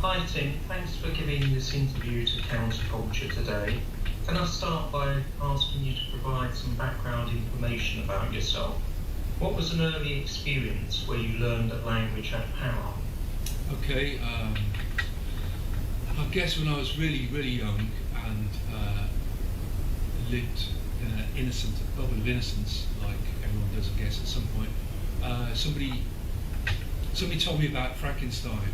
Hi Tim, thanks for giving this interview to Counterculture today. Can I start by asking you to provide some background information about yourself? What was an early experience where you learned that language had power? Okay, I guess when I was really young and lived in an innocent bubble of innocence, like everyone does, I guess, at some point, somebody told me about Frankenstein,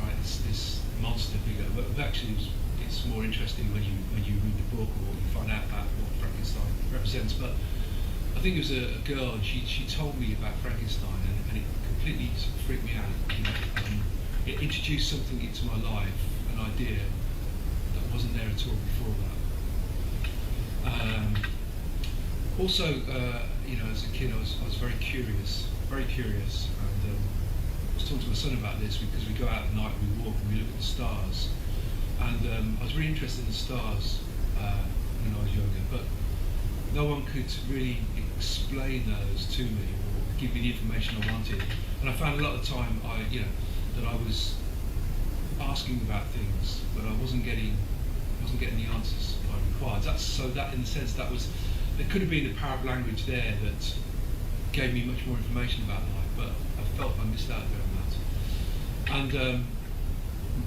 right? This monster figure. But actually, it's more interesting when you read the book or you find out about what Frankenstein represents. But I think it was a girl, and she told me about Frankenstein, and it completely sort of freaked me out. You know? It introduced something into my life, an idea that wasn't there at all before that. Also, you know, as a kid, I was very curious, and I was talking to my son about this because we go out at night, we walk, and we look at the stars, and I was really interested in the stars when I was younger, but no one could really explain those to me or give me the information I wanted. And I found a lot of the time that I was asking about things, but I wasn't getting the answers I required. That in the sense there could have been the power of language there that gave me much more information about life, but I felt I missed out there on that. And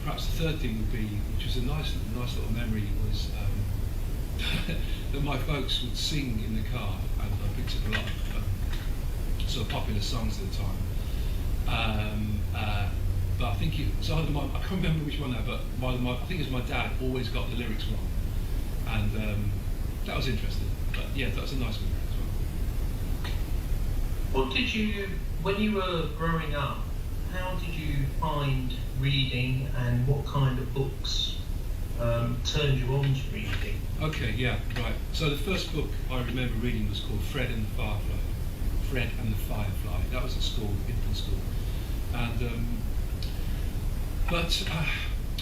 perhaps the third thing would be, which was a nice little memory, was that my folks would sing in the car, and I picked up a lot of sort of popular songs at the time. But I think it was either I can't remember which one now, but I think it was my dad always got the lyrics wrong, and that was interesting. But yeah, that was a nice memory as well. What did you, when you were growing up, how did you find reading, and what kind of books turned you on to reading? Okay, yeah, right. So the first book I remember reading was called Fred and the Firefly. Fred and the Firefly. That was at school, infant school, and but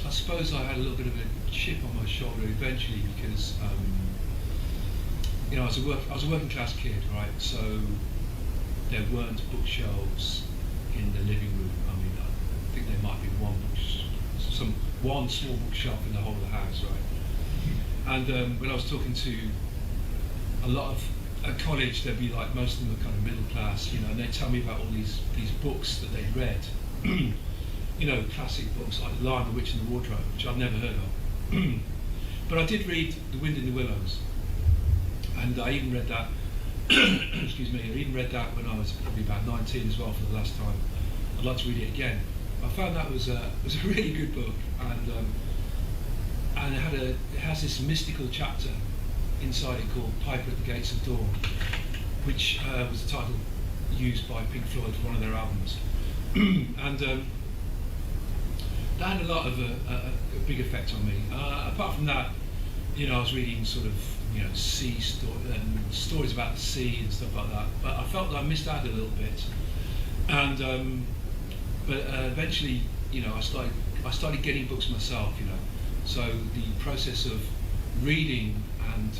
I suppose I had a little bit of a chip on my shoulder eventually because you know, I was a working class kid, right? So there weren't bookshelves in the living room. I mean, I think there might be one small bookshelf in the whole of the house, right? And when I was talking to a lot of at college, there'd be like, most of them were kind of middle class, you know, and they'd tell me about all these books that they'd read. You know, classic books like Lion, the Witch and the Wardrobe, which I'd never heard of. But I did read The Wind in the Willows, and I even read that. Excuse me. I even read that when I was probably about 19 as well for the last time. I'd like to read it again. I found that was a really good book, and it has this mystical chapter inside it called Piper at the Gates of Dawn, which was the title used by Pink Floyd for one of their albums. And that had a lot of a big effect on me. Apart from that, you know, I was reading sort of, you know, stories about the sea and stuff like that. But I felt that I missed out a little bit. And but eventually, you know, I started getting books myself. You know, so the process of reading and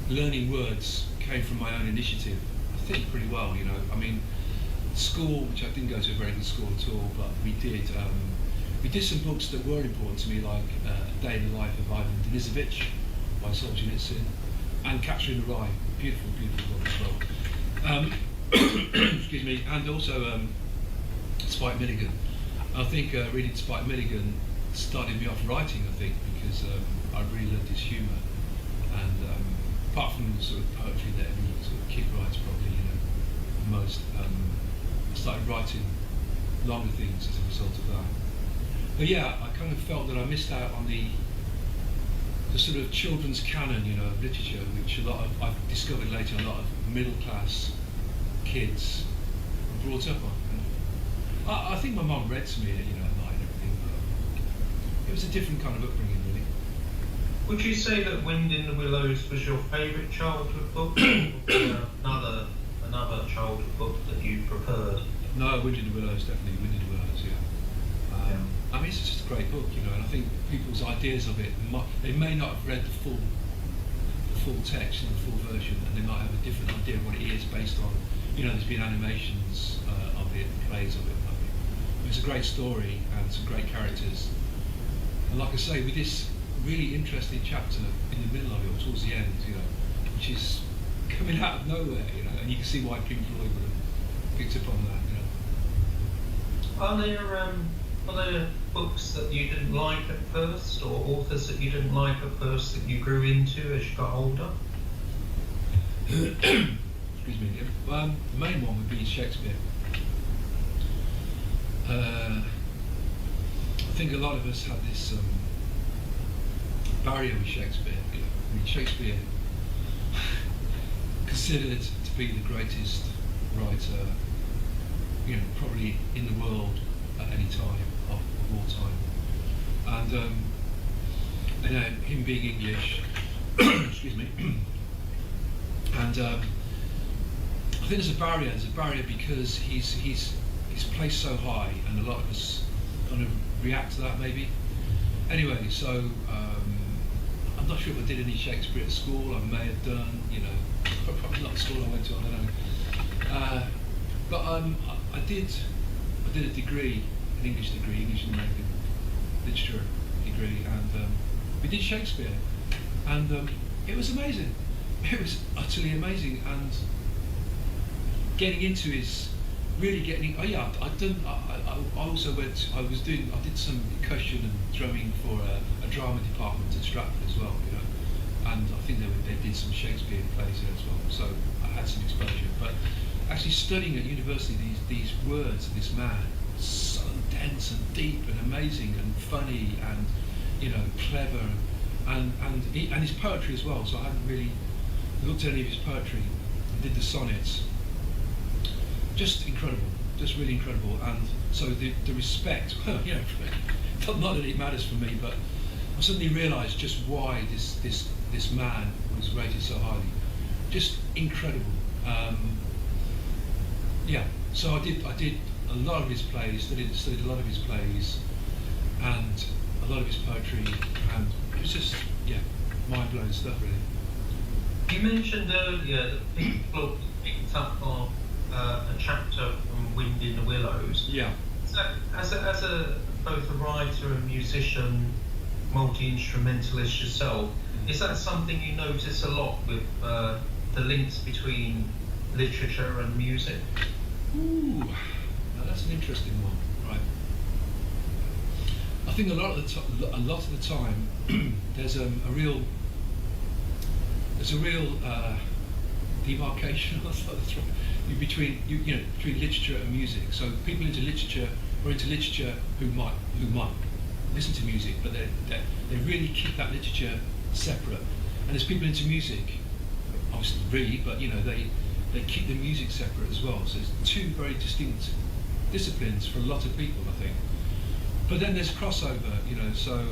learning words came from my own initiative. I think pretty well. You know, I mean, school, which I didn't go to a very good school at all, but we did some books that were important to me, like A Day in the Life of Ivan Denisovich by Solzhenitsyn, and Catcher in the Rye, beautiful book as well. Excuse me, and also Spike Milligan. I think reading Spike Milligan started me off writing, I think, because I really loved his humour, and apart from the sort of poetry that every sort of kid writes probably, you know, most, I started writing longer things as a result of that. But yeah, I kind of felt that I missed out on the sort of children's canon, you know, of literature, which I've discovered later, a lot of middle class kids were brought up on. And I think my mum read to me, you know, at night and everything, but it was a different kind of upbringing, really. Would you say that Wind in the Willows was your favourite childhood book, or another childhood book that you preferred? No, Wind in the Willows, definitely Wind in the Willows, yeah. I mean, it's just a great book, you know, and I think people's ideas of it, they may not have read the full text and the full version, and they might have a different idea of what it is based on, you know, there's been animations of it, plays of it, it's a great story and some great characters. And like I say, with this really interesting chapter in the middle of it, or towards the end, which is coming out of nowhere, and you can see why Pink Floyd would have picked up on that, Are there books that you didn't like at first, or authors that you didn't like at first that you grew into as you got older? Excuse me again. The main one would be Shakespeare. I think a lot of us have this barrier with Shakespeare. I mean, Shakespeare, considered to be the greatest writer, probably in the world at any time of all time, and him being English, excuse me, and I think there's a barrier. There's a barrier because he's placed so high, and a lot of us kind of react to that maybe. Anyway, so I'm not sure if I did any Shakespeare at school. I may have done, probably not the school I went to. I don't know. But I did a degree, an English degree, English and American literature degree, and we did Shakespeare, and it was amazing. It was utterly amazing, and getting into his. Really getting. Oh yeah, I also went. I did some percussion and drumming for a drama department at Stratford as well, and I think they did some Shakespeare plays there as well. So I had some exposure. But actually studying at university these words of this man, so dense and deep and amazing and funny and clever, and his poetry as well. So I hadn't really looked at any of his poetry. I did the sonnets. Just incredible, just really incredible, and so the respect, not that it matters for me, but I suddenly realised just why this man was rated so highly, just incredible. So I did a lot of his plays, studied a lot of his plays, and a lot of his poetry, and it was just mind blowing stuff really. You mentioned earlier that Pink Floyd picked up on a chapter from Wind in the Willows. Yeah. So, as both a writer and musician, multi-instrumentalist yourself, is that something you notice a lot with the links between literature and music? Ooh, now that's an interesting one, right? I think a lot of the time there's a real demarcation between literature and music. So people into literature who might listen to music, but they really keep that literature separate. And there's people into music, obviously read, but they keep the music separate as well. So it's two very distinct disciplines for a lot of people, I think. But then there's crossover, So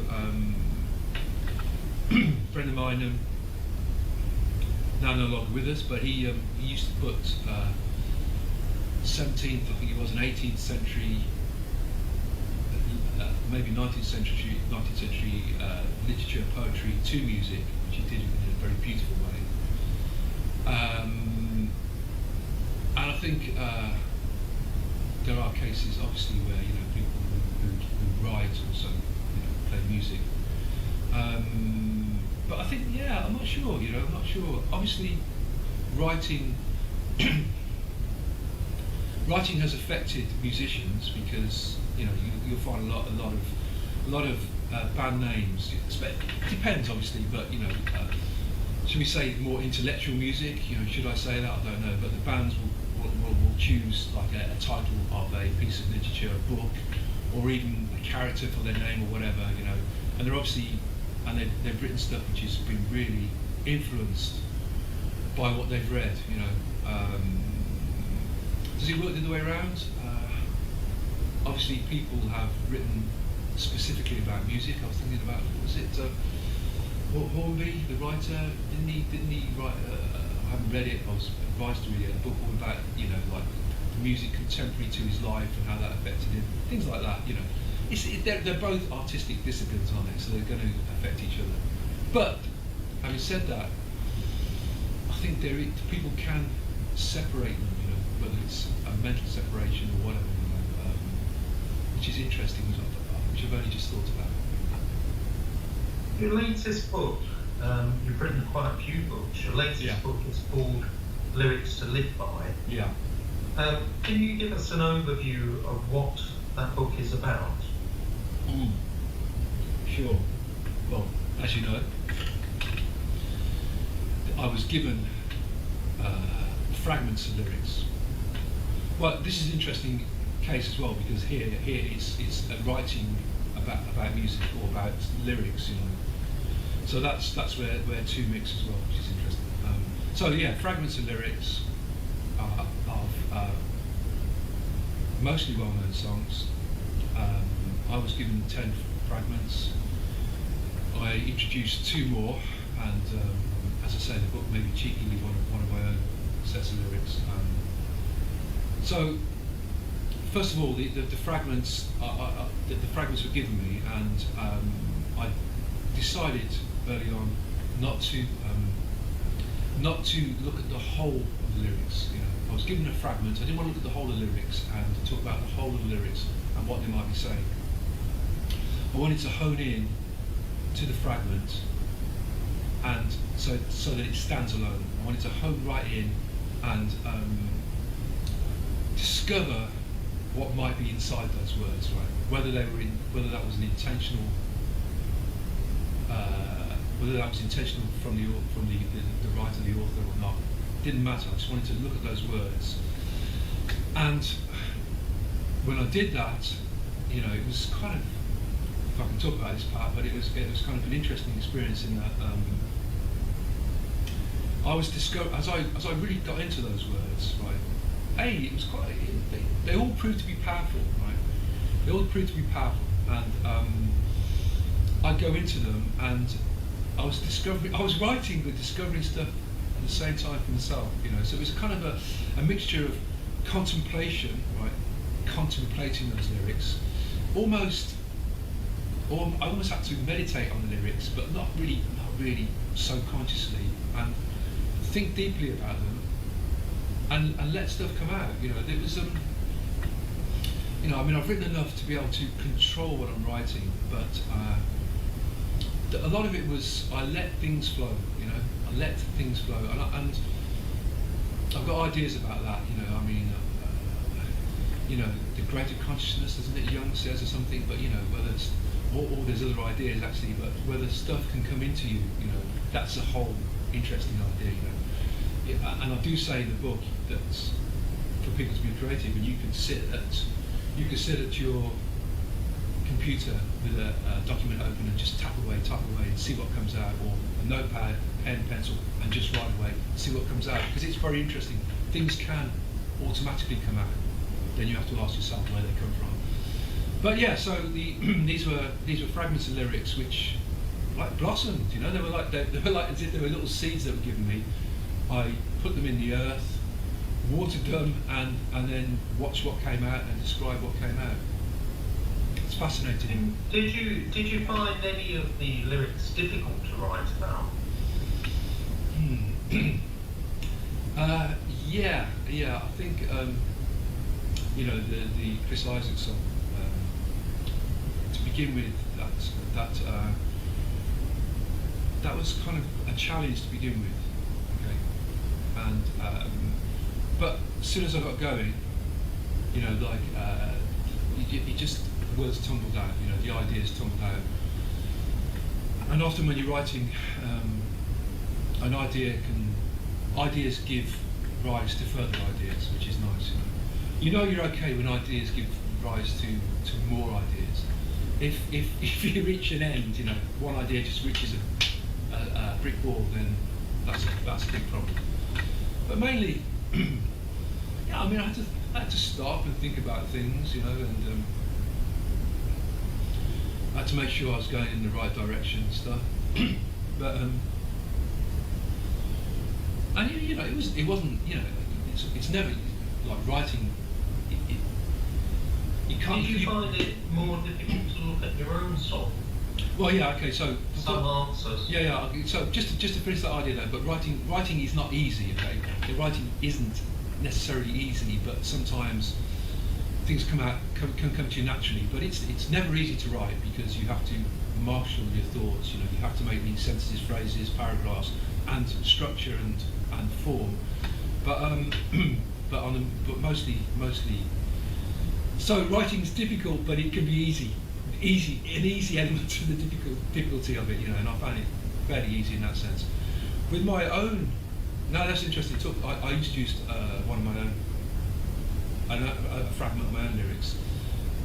a friend of mine, now no longer with us, but he used to put 17th, I think it was, an 18th century, maybe 19th century literature, poetry to music, which he did in a very beautiful way. And I think there are cases, obviously, where people who write also play music. But I think, I'm not sure. I'm not sure. Obviously, writing has affected musicians because you'll find a lot of band names. It depends, obviously, but should we say more intellectual music? Should I say that? I don't know. But the bands will choose like a title of a piece of literature, a book, or even a character for their name or whatever. And they're obviously. And they've written stuff which has been really influenced by what they've read, Does it work the other way around? Obviously, people have written specifically about music. I was thinking about, was it Hornby, the writer? Didn't he write? I haven't read it. I was advised to read it. A book all about, like music contemporary to his life and how that affected him. Things like that, They're both artistic disciplines, aren't they? So they're going to affect each other. But having said that, I think people can separate them. Whether it's a mental separation or whatever. which is interesting, which I've only just thought about. Your latest book, you've written quite a few books. Your latest book is called Lyrics to Live By. Yeah. Can you give us an overview of what that book is about? Sure. Well, as you know, I was given fragments of lyrics. Well, this is an interesting case as well, because here it's writing about music or about lyrics, you know. So that's where two mix as well, which is interesting. So yeah, fragments of lyrics of mostly well-known songs. I was given 10 fragments. I introduced 2 more, and as I say, the book maybe cheekily one of my own sets of lyrics. So first of all, the fragments the fragments were given me, and I decided early on not to look at the whole of the lyrics. You know, I was given a fragment. I didn't want to look at the whole of the lyrics and talk about the whole of the lyrics and what they might be saying. I wanted to hone in to the fragment, and so that it stands alone. I wanted to hone right in and discover what might be inside those words, right? Whether that was an intentional, whether that was intentional from the writer, the author, or not, didn't matter. I just wanted to look at those words. And when I did that, you know, it was kind of, if I can talk about this part, but it was kind of an interesting experience in that I was as I really got into those words, right? It was quite. They all proved to be powerful, right? They all proved to be powerful, and I'd go into them, and I was writing but discovering stuff at the same time for myself, you know. So it was kind of a mixture of contemplation, right? Contemplating those lyrics, I almost had to meditate on the lyrics, but not really so consciously, and think deeply about them, and let stuff come out. You know, there was you know, I mean, I've written enough to be able to control what I'm writing, but a lot of it was I let things flow. You know, I let things flow, and I've got ideas about that. You know, I mean, you know, the greater consciousness, isn't it? Jung says or something, but you know, whether it's or there's other ideas actually, but whether stuff can come into you, you know, that's a whole interesting idea. You know, and I do say in the book that for people to be creative, and you can sit at your computer with a document open and just tap away and see what comes out, or a notepad, pen, pencil, and just write away and see what comes out, because it's very interesting. Things can automatically come out. Then you have to ask yourself where they come from. But yeah, so these were fragments of lyrics which like blossomed. You know, they were like as if they were little seeds that were given me. I put them in the earth, watered them, and then watched what came out and described what came out. It's fascinating. Did you find any of the lyrics difficult to write about? Yeah. I think you know, the Chris Isaac song. To begin with, that was kind of a challenge to begin with. Okay, and but as soon as I got going, you know, like it just words tumbled out. You know, the ideas tumbled out. And often when you're writing, ideas give rise to further ideas, which is nice. You know you're okay when ideas give rise to more ideas. If you reach an end, you know, one idea just reaches a brick wall, then that's a big problem. But mainly, yeah, I mean, I had to stop and think about things, you know, and I had to make sure I was going in the right direction and stuff. But and you know, it wasn't, you know, it's never like writing. You can't. Did you find it more difficult to look at your own song? Well, yeah, okay. So some answers. Yeah. So just to finish that idea though, but writing is not easy. Okay, writing isn't necessarily easy, but sometimes things can come to you naturally, but it's never easy to write because you have to marshal your thoughts. You know, you have to make these sentences, phrases, paragraphs, and structure and form. But but mostly. So writing's difficult, but it can be easy. An easy element to the difficulty of it, you know, and I found it fairly easy in that sense. With my own, now that's interesting. I used to use one of my own, a fragment of my own lyrics,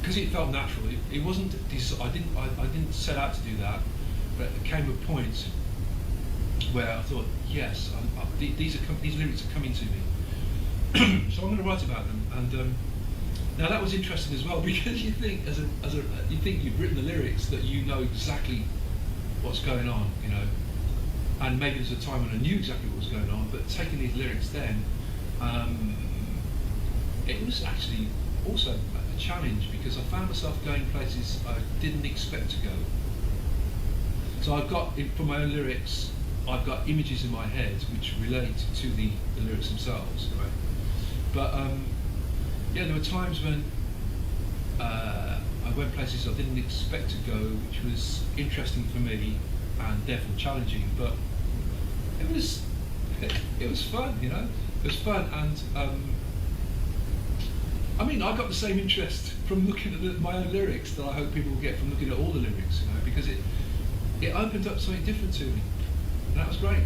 because it felt natural. It wasn't. I didn't set out to do that, but it came a point where I thought, yes, these lyrics are coming to me, so I'm going to write about them. And now that was interesting as well, because you think you think you've written the lyrics that you know exactly what's going on, you know, and maybe there's a time when I knew exactly what was going on, but taking these lyrics then, it was actually also a challenge because I found myself going places I didn't expect to go. So I've got, for my own lyrics, I've got images in my head which relate to the lyrics themselves, right? But yeah, there were times when I went places I didn't expect to go, which was interesting for me and therefore challenging. But it was fun, you know. It was fun, and I mean, I got the same interest from looking at my own lyrics that I hope people will get from looking at all the lyrics, you know, because it opened up something different to me, and that was great.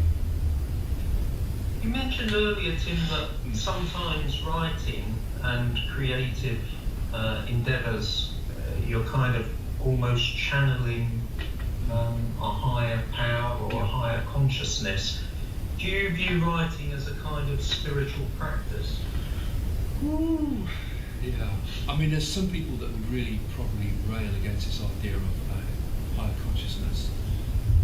You mentioned earlier, Tim, that sometimes writing and creative endeavours, you're kind of almost channeling a higher power or a higher consciousness. Do you view writing as a kind of spiritual practice? Ooh, yeah. I mean, there's some people that would really probably rail against this idea of higher consciousness.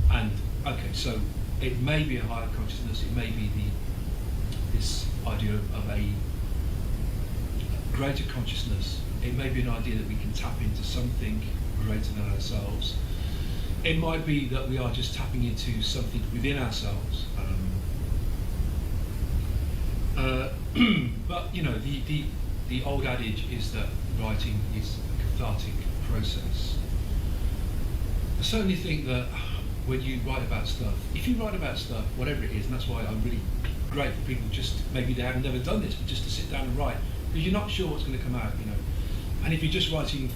And okay, so it may be a higher consciousness. It may be this idea of a greater consciousness. It may be an idea that we can tap into something greater than ourselves. It might be that we are just tapping into something within ourselves. But you know, the old adage is that writing is a cathartic process. I certainly think that when you write about stuff, if you write about stuff, whatever it is, and that's why I'm really great for people just, maybe they have never done this, but just to sit down and write, because you're not sure what's going to come out, you know. And if you're just writing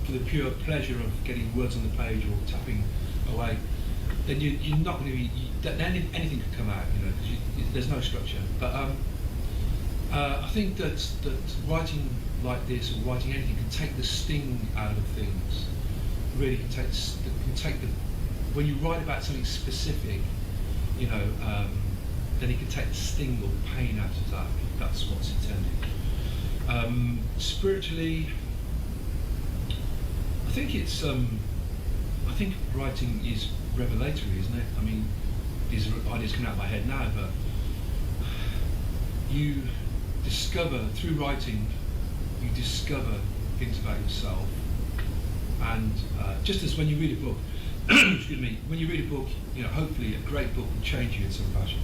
for the pure pleasure of getting words on the page or tapping away, then you're not going to be, then anything could come out, you know, because there's no structure. But I think that writing like this or writing anything can take the sting out of things. Really can take the when you write about something specific, you know, then it can take the sting or the pain out of that, if that's what's intended. Spiritually, I think it's I think writing is revelatory, isn't it? I mean, these ideas come out of my head now, but you discover through writing, you discover things about yourself. And just as when you read a book, excuse me, when you read a book, you know, hopefully a great book will change you in some fashion.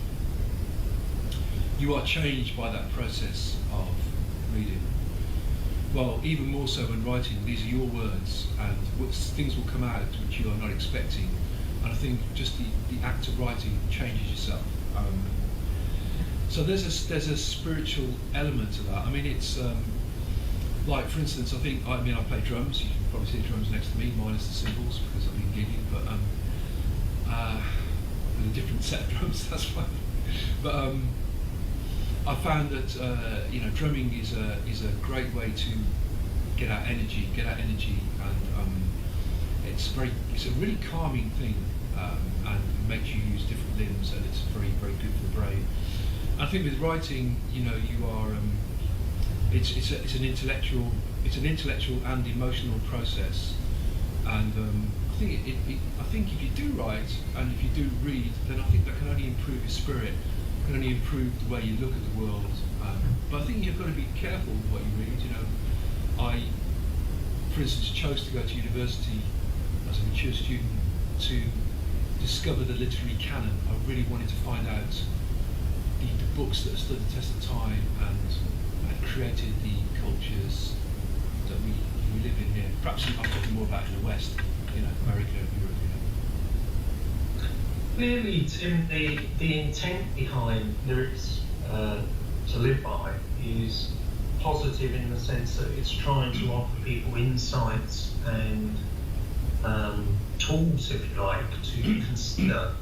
You are changed by that process of reading. Well, even more so when writing, these are your words, and things will come out which you are not expecting. And I think just the act of writing changes yourself. So there's a spiritual element to that. I mean, it's like, for instance, I play drums. You can probably see drums next to me, minus the cymbals because I've been gigging, but with a different set of drums. That's fine. But I found that you know, drumming is a great way to get out energy, and it's a really calming thing, and makes you use different limbs, and it's very, very good for the brain. I think with writing, you know, you are it's an intellectual and emotional process, and I think if you do write and if you do read, then I think that can only improve your spirit, can only improve the way you look at the world. But I think you've got to be careful with what you read. You know, I, for instance, chose to go to university as a mature student to discover the literary canon. I really wanted to find out the books that stood the test of time and had created the cultures we live in here. Perhaps I'm talking more about in the West, America, Europe. Clearly, Tim, the intent behind lyrics to live by is positive in the sense that it's trying to offer people insights and tools, if you like, to consider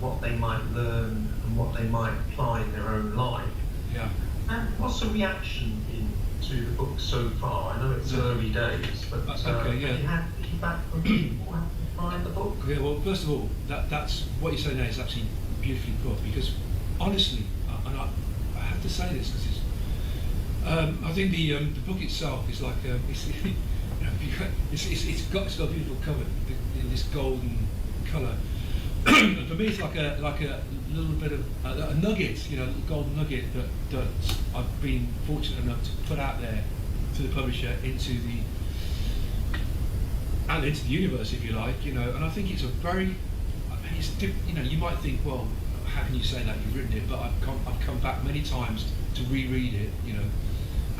what they might learn and what they might apply in their own life. Yeah. And what's the reaction been to the book so far? I know it's early days, but okay, yeah. have you had feedback from people behind the book? Yeah, well, first of all, that's what you say now is actually beautifully put, because honestly, and I have to say this because I think the book itself is like it's got a beautiful cover in this golden colour. And for me, it's like a little bit of a nugget, a little golden nugget that I've been fortunate enough to put out there to the publisher into the universe, if you like, and I think it's a very, you might think, well, how can you say that you've written it? But I've come back many times to reread it,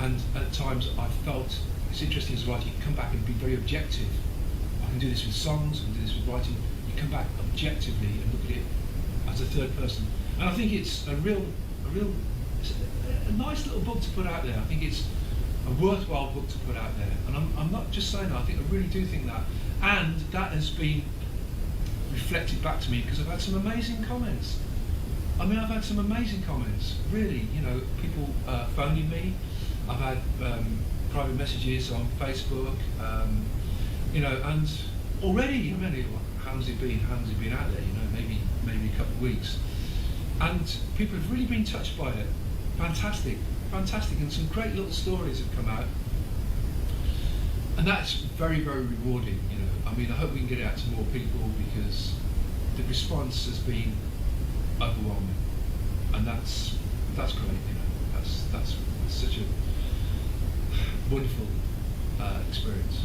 and at times I've felt it's interesting as a writer. You can come back and be very objective. I can do this with songs, I can do this with writing. You come back objectively and look at it as a third person, and I think it's a nice little book to put out there. I think it's a worthwhile book to put out there, and I'm not just saying that. I really do think that, and that has been reflected back to me because I've had some amazing comments. I've had some amazing comments, really. People phoning me. I've had private messages on Facebook, and already, how long's it been? How long's it been out there? Maybe a couple of weeks, and people have really been touched by it. Fantastic, and some great little stories have come out, and that's very, very rewarding. I hope we can get it out to more people because the response has been overwhelming, and that's great. That's such a wonderful experience.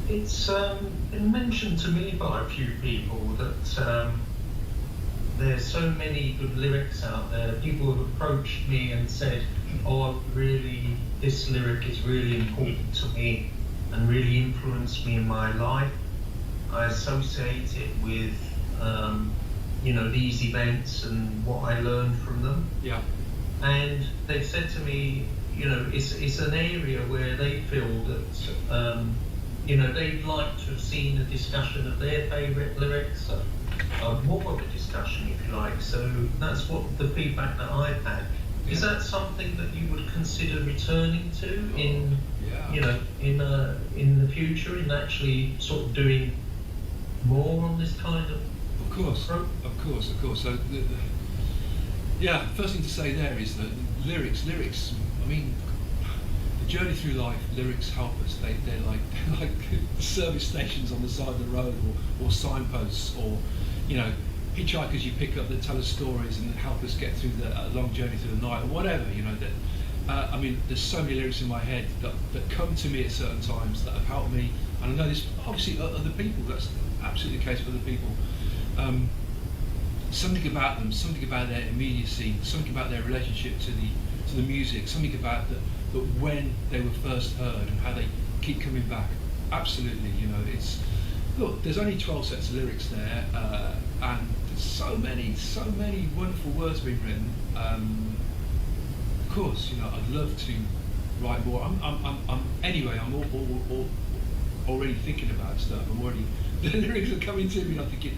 It's been mentioned to me by a few people that there's so many good lyrics out there. People have approached me and said, this lyric is really important to me and really influenced me in my life. I associate it with, these events and what I learned from them. Yeah. And they've said to me, it's an area where they feel that, they'd like to have seen a discussion of their favourite lyrics, more of a discussion, if you like. So that's what the feedback that I've had. Is that something that you would consider returning to in the future, in actually sort of doing more on this kind of? Of course. So first thing to say there is that lyrics. The journey through life, lyrics help us. They're like service stations on the side of the road, or signposts, or hitchhikers you pick up that tell us stories and help us get through the long journey through the night, or whatever. There's so many lyrics in my head that come to me at certain times that have helped me, and I know this obviously other people. That's absolutely the case for other people. Something about them, something about their immediacy, something about their relationship to the music, something about that when they were first heard and how they keep coming back. Absolutely, there's only 12 sets of lyrics there, and there's so many wonderful words being written. Of course, I'd love to write more. I'm already thinking about stuff. The lyrics are coming to me. I'm thinking,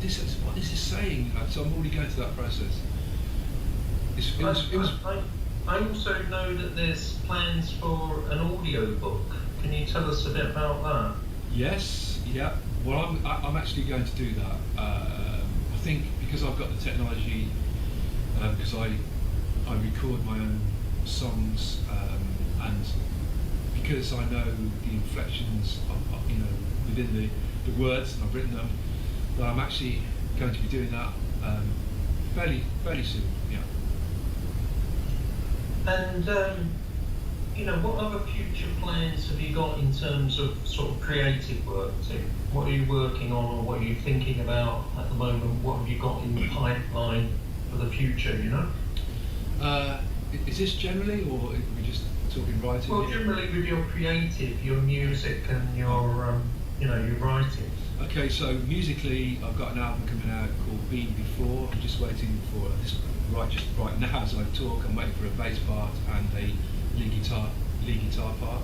this is what this is saying. So I'm already going through that process. I also know that there's plans for an audio book. Can you tell us a bit about that? Yes, yeah. Well, I'm actually going to do that. I think because I've got the technology, because I record my own songs, and because I know the inflections of within the words, and I've written them, that I'm actually going to be doing that fairly soon. Yeah. And what other future plans have you got in terms of sort of creative work, Tim? What are you working on, or what are you thinking about at the moment? What have you got in the pipeline for the future, Is this generally, or are we just talking writing? Well, generally with your creative, your music and your, your writing. Okay, so musically, I've got an album coming out called Been Before. I'm just waiting for this right now as I talk. I'm waiting for a bass part and a lead guitar part.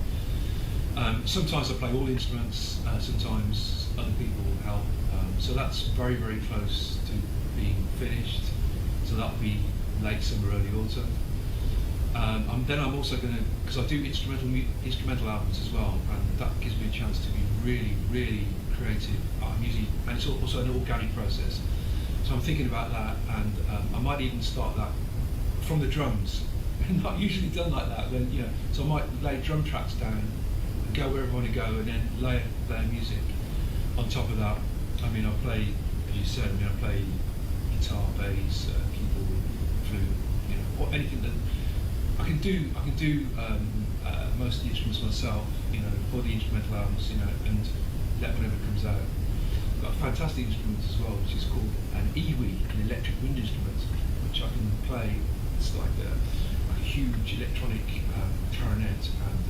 Sometimes I play all instruments. Sometimes other people help. So that's very, very close to being finished. So that'll be late summer, early autumn. Then I'm also going to, because I do instrumental albums as well, and that gives me a chance to be really, really creative. And it's also an organic process. So I'm thinking about that, and I might even start that from the drums. Not usually done like that. So I might lay drum tracks down and go wherever I want to go, and then layer music on top of that. I play, as you said, I play guitar, bass, keyboard, flute, or anything that I can do. I can do most of the instruments myself, for the instrumental albums, and let whatever comes out. I've got a fantastic instrument as well, which is called an EWI, an electric wind instrument, which I can play. It's like a huge electronic clarinet, and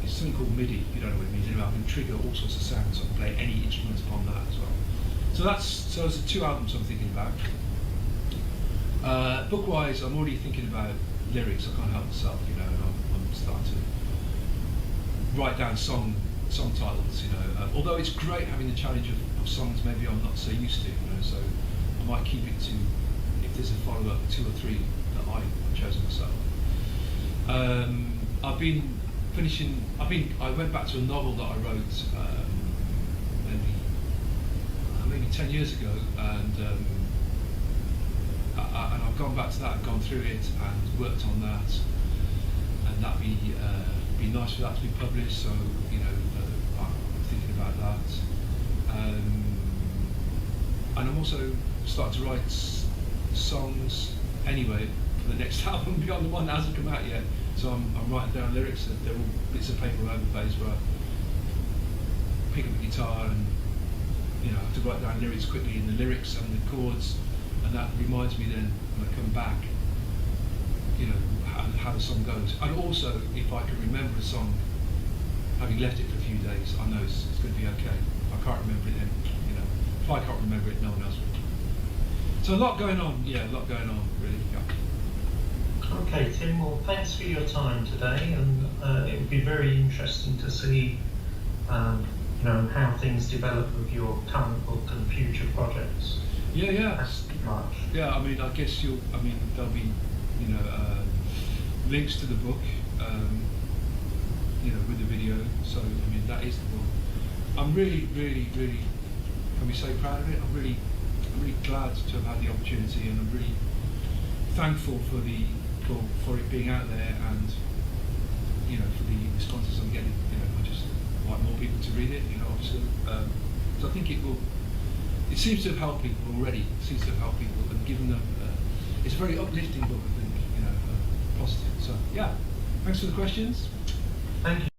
it's something called MIDI. You don't know what it means. Anyway, I can trigger all sorts of sounds. So I can play any instruments on that as well. So those are 2 albums I'm thinking about. Book-wise, I'm already thinking about lyrics. I can't help myself, and I'm starting to write down song titles. Although it's great having the challenge of songs maybe I'm not so used to. So I might keep it to, if there's a follow-up, 2 or 3 that I've chosen myself. I went back to a novel that I wrote maybe 10 years ago, and I've gone back to that and gone through it and worked on that, and that'd be nice for that to be published. So I'm thinking about that, and I'm also starting to write songs anyway for the next album beyond the one that hasn't come out yet. So I'm writing down lyrics. They're all bits of paper all over the place where I pick up a guitar and I have to write down lyrics quickly in the lyrics and the chords, and that reminds me then when I come back, how the song goes. And also, if I can remember a song, having left it for a few days, I know it's going to be okay. If I can't remember it then, if I can't remember it, no one else will. So a lot going on, a lot going on, really. Yeah. Okay, Tim, well, thanks for your time today, and it would be very interesting to see, how things develop with your current book and future projects. Yeah. Thanks so much. Yeah, I guess there'll be, links to the book, with the video. So, that is the book. I'm really, really, really, can we say proud of it? I'm really glad to have had the opportunity, and I'm really thankful for it being out there, and for the responses I'm getting. I just like more people to read it, obviously. So I think it seems to have helped people already. It seems to have helped people and given them. It's a very uplifting book, I think. Positive. So yeah, thanks for the questions. Thank you.